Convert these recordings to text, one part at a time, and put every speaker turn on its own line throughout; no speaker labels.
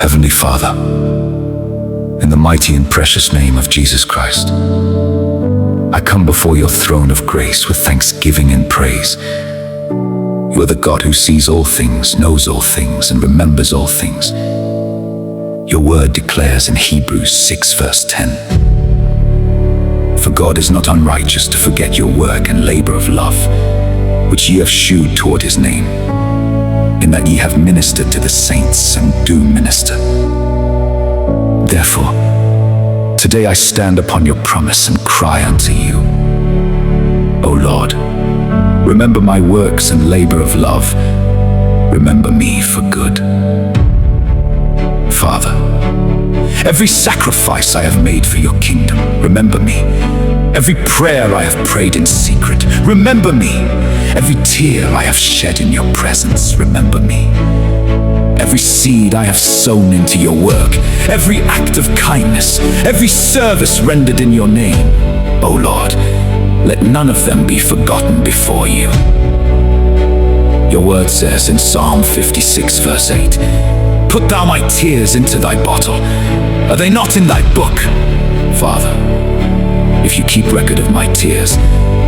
Heavenly Father, in the mighty and precious name of Jesus Christ, I come before your throne of grace with thanksgiving and praise. You are the God who sees all things, knows all things, and remembers all things. Your word declares in Hebrews 6 verse 10, "For God is not unrighteous to forget your work and labor of love, which ye have shewed toward his name, in that ye have ministered to the saints and do minister." Therefore, today I stand upon your promise and cry unto you, O Lord, remember my works and labor of love. Remember me for good. Father, every sacrifice I have made for your kingdom, remember me. Every prayer I have prayed in secret, remember me. Every tear I have shed in your presence, remember me. Every seed I have sown into your work, every act of kindness, every service rendered in your name, O Lord, let none of them be forgotten before you. Your word says in Psalm 56 verse 8, "Put thou my tears into thy bottle. Are they not in thy book?" Father, if you keep record of my tears,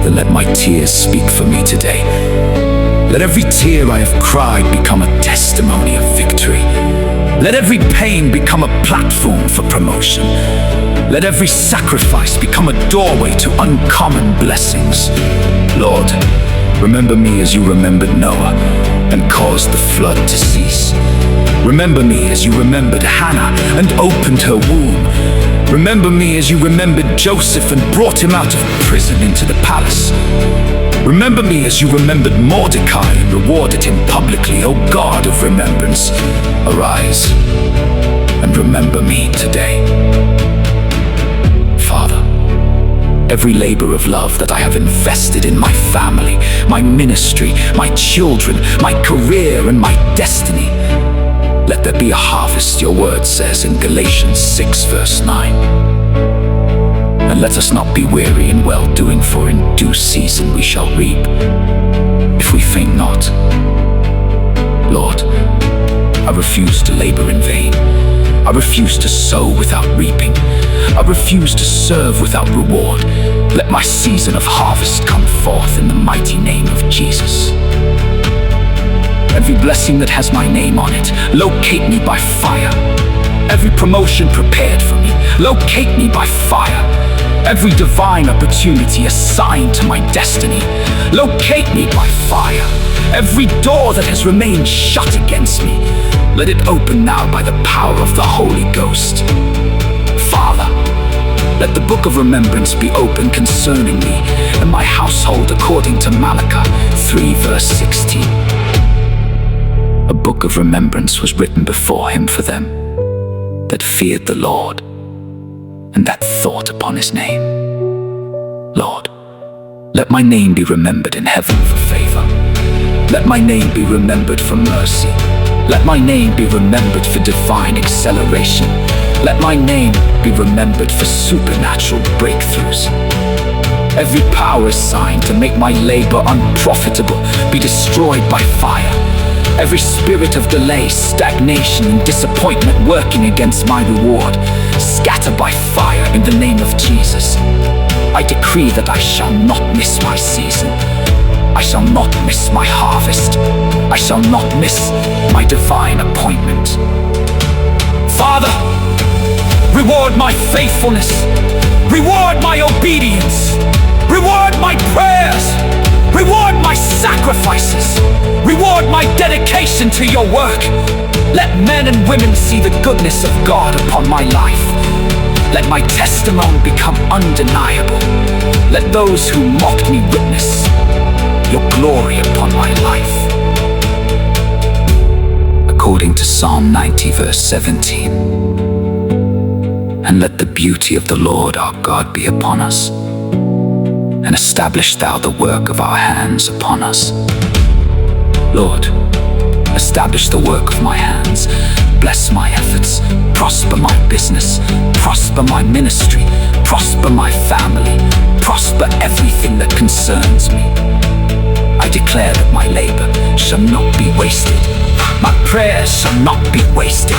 then let my tears speak for me today. Let every tear I have cried become a testimony of victory. Let every pain become a platform for promotion. Let every sacrifice become a doorway to uncommon blessings. Lord, remember me as you remembered Noah and caused the flood to cease. Remember me as you remembered Hannah and opened her womb. Remember me as you remembered Joseph and brought him out of prison into the palace. Remember me as you remembered Mordecai and rewarded him publicly. O God of remembrance, arise and remember me today. Father, every labor of love that I have invested in my family, my ministry, my children, my career, and my destiny, let there be a harvest, your word says in Galatians 6 verse 9. And let us not be weary in well-doing, for in due season we shall reap, if we faint not. Lord, I refuse to labor in vain. I refuse to sow without reaping. I refuse to serve without reward. Let my season of harvest come forth in the mighty name of Jesus. Every blessing that has my name on it, locate me by fire. Every promotion prepared for me, locate me by fire. Every divine opportunity assigned to my destiny, locate me by fire. Every door that has remained shut against me, let it open now by the power of the Holy Ghost. Father, let the book of remembrance be open concerning me and my household according to Malachi 3 verse 16. A book of remembrance was written before him for them that feared the Lord and that thought upon his name. Lord, let my name be remembered in heaven for favor. Let my name be remembered for mercy. Let my name be remembered for divine acceleration. Let my name be remembered for supernatural breakthroughs. Every power assigned to make my labor unprofitable be destroyed by fire. Every spirit of delay, stagnation, and disappointment working against my reward, scatter by fire in the name of Jesus. I decree that I shall not miss my season. I shall not miss my harvest. I shall not miss my divine appointment. Father, reward my faithfulness. Reward my obedience. Reward my prayers. Reward my sacrifices. Reward my dedication to your work. Let men and women see the goodness of God upon my life. Let my testimony become undeniable. Let those who mocked me witness your glory upon my life. According to Psalm 90 verse 17. And let the beauty of the Lord our God be upon us, and establish thou the work of our hands upon us. Lord, establish the work of my hands. Bless my efforts. Prosper my business. Prosper my ministry. Prosper my family. Prosper everything that concerns me. I declare that my labor shall not be wasted. My prayers shall not be wasted.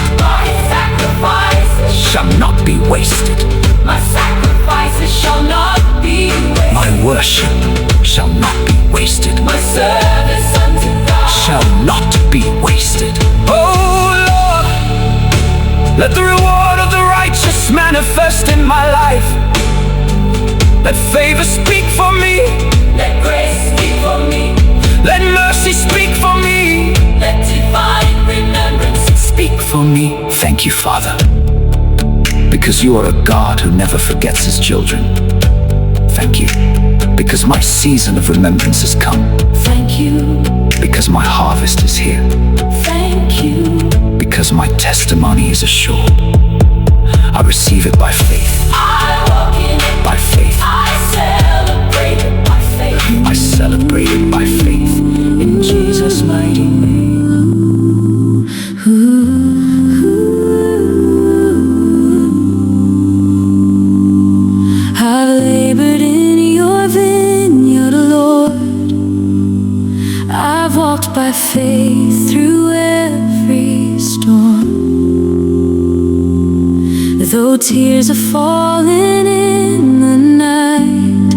shall not be wasted.
My sacrifices shall not be wasted.
My worship shall not be wasted.
My service unto God
shall not be wasted. Oh Lord, let the reward of the righteous manifest in my life. Let favor speak for me.
Let grace speak for me.
Let mercy speak for me.
Let divine remembrance
speak for me. Thank you, Father, because you are a God who never forgets his children. Thank you, because my season of remembrance has come.
Thank you,
because my harvest is here.
Thank you,
because my testimony is assured. I receive it by faith.
I walk in it
by faith.
I celebrate it by faith.
I celebrate it by faith. In Jesus' mighty name.
I've labored in your vineyard, Lord. I've walked by faith through every storm. Though tears are falling in the night,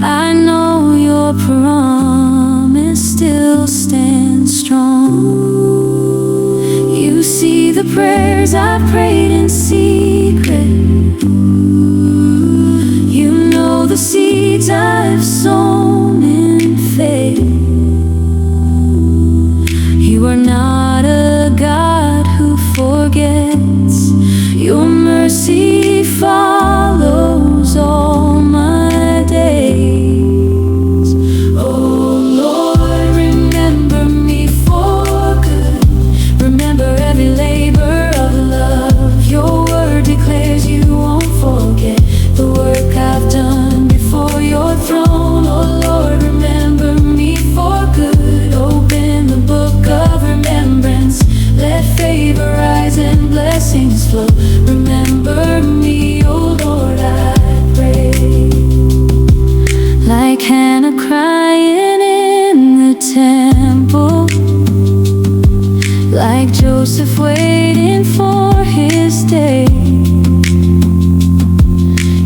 I know your promise still stands strong. You see the prayers I prayed in secret. You know the seeds I've sown in faith. You are not a God who forgets. Your mercy follows all my days. Oh Lord, remember me for good. Remember every labor of love. Your word declares you won't forget the work I've done before your throne. Oh Lord, remember me for good. Open the book of remembrance. Let favor rise and blessings flow. Remember me, oh Lord, I pray. Like Hannah crying in the temple, like Joseph waiting for his day.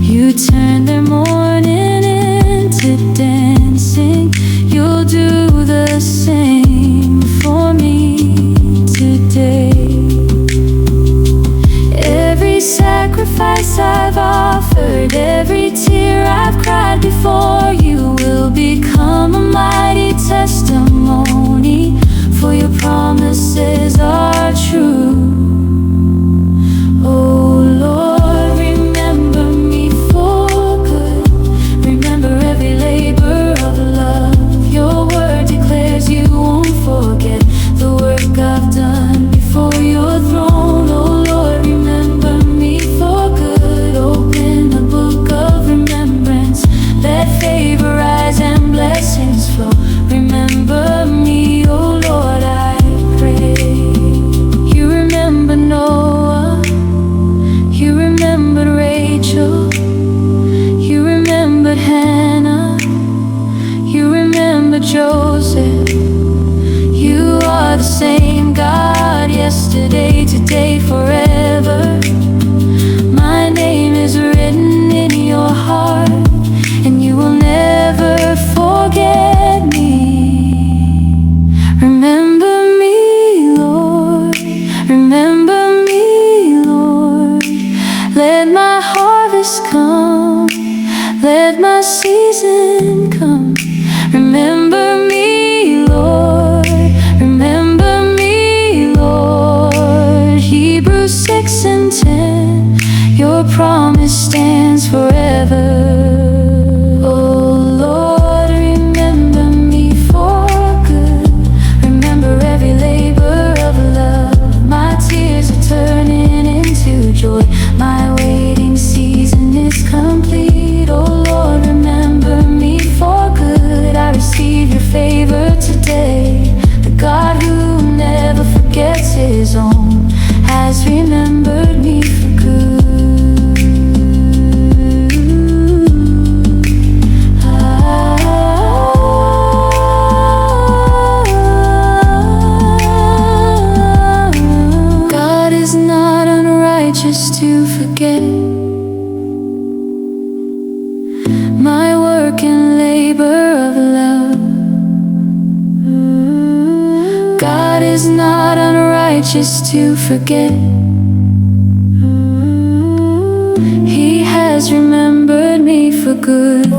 You turn their mourning into dancing. You'll do the same for me today. Every sacrifice I've offered, every tear I've cried before you will become a mighty testimony, for your promises are true. Oh Lord, remember me for good. Remember every labor of love. Your word declares you won't forget the work I've done before your throne. Oh Lord, remember me for good. Open the book of remembrance. Let favor rise and blessings flow. Remember me, oh Lord, I pray. You remember Noah. You remembered Rachel. You remembered Hannah. You remembered Joseph. You are the same God, yesterday, today, forever. My name is written in your heart, and you will never forget me. Remember me, Lord. Remember me, Lord. Let my harvest come. Let my season come. Remember me, Lord. Remember me, Lord. Hebrews 6:10. Your promise stands forever. Oh Lord, remember me for good. Remember every labor of love. My tears are turning into joy. My waiting season is complete. Oh Lord, remember me for good. I receive your favor today. The God who never forgets his own has remembered me for good. God is not unrighteous. unrighteous to forget my work and labor of love. God is not unrighteous to forget. He has remembered me for good.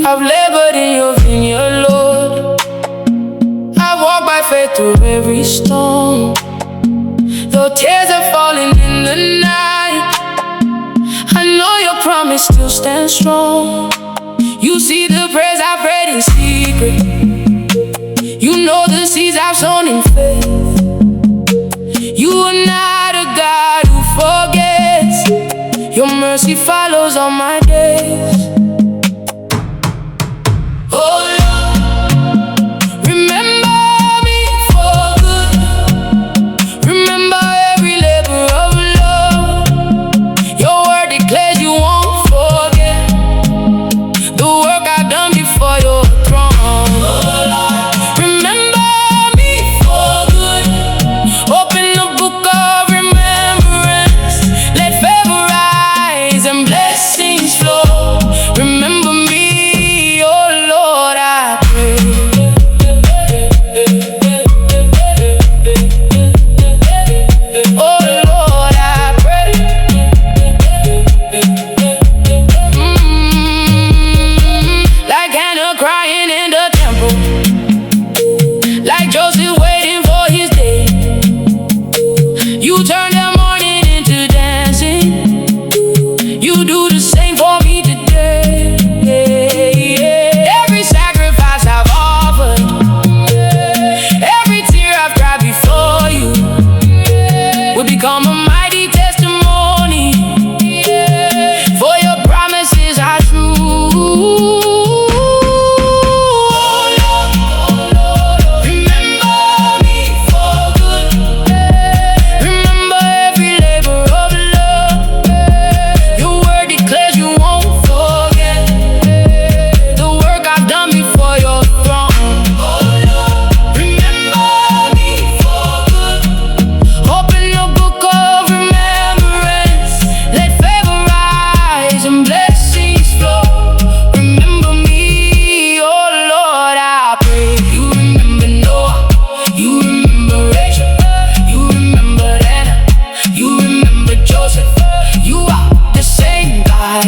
I've labored in your vineyard, Lord. I've walked by faith through every storm. Though tears are falling in the night, I know your promise still stands strong. You see the prayers I prayed in secret. You know the seeds I've sown in faith. You are not a God who forgets. Your mercy follows all my days. You turn the morning into dancing. You do the same for me today. Every sacrifice I've offered, every tear I've cried before you, will become a mighty testimony. For your promises are true.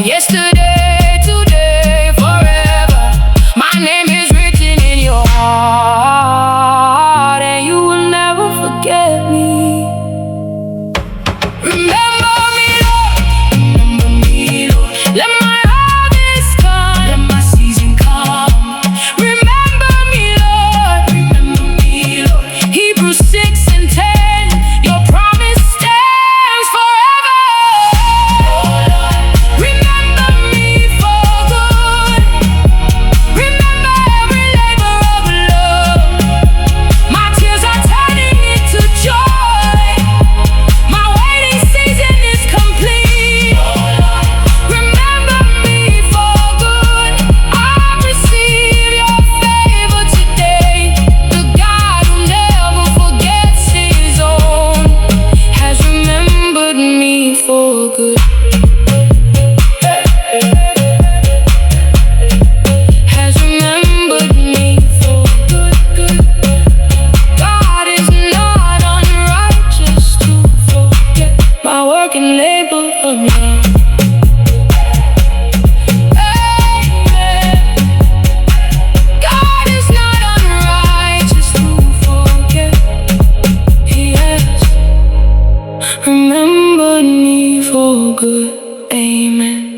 Yesterday, today, forever, my name is written in your heart, and you will never forget me. Remember me, Lord. Remember me, Lord. Let my harvest come, let my season come. Remember me, Lord. Remember me, Lord. Hebrews 6:10, your promise stands forever. Remember me for good, amen.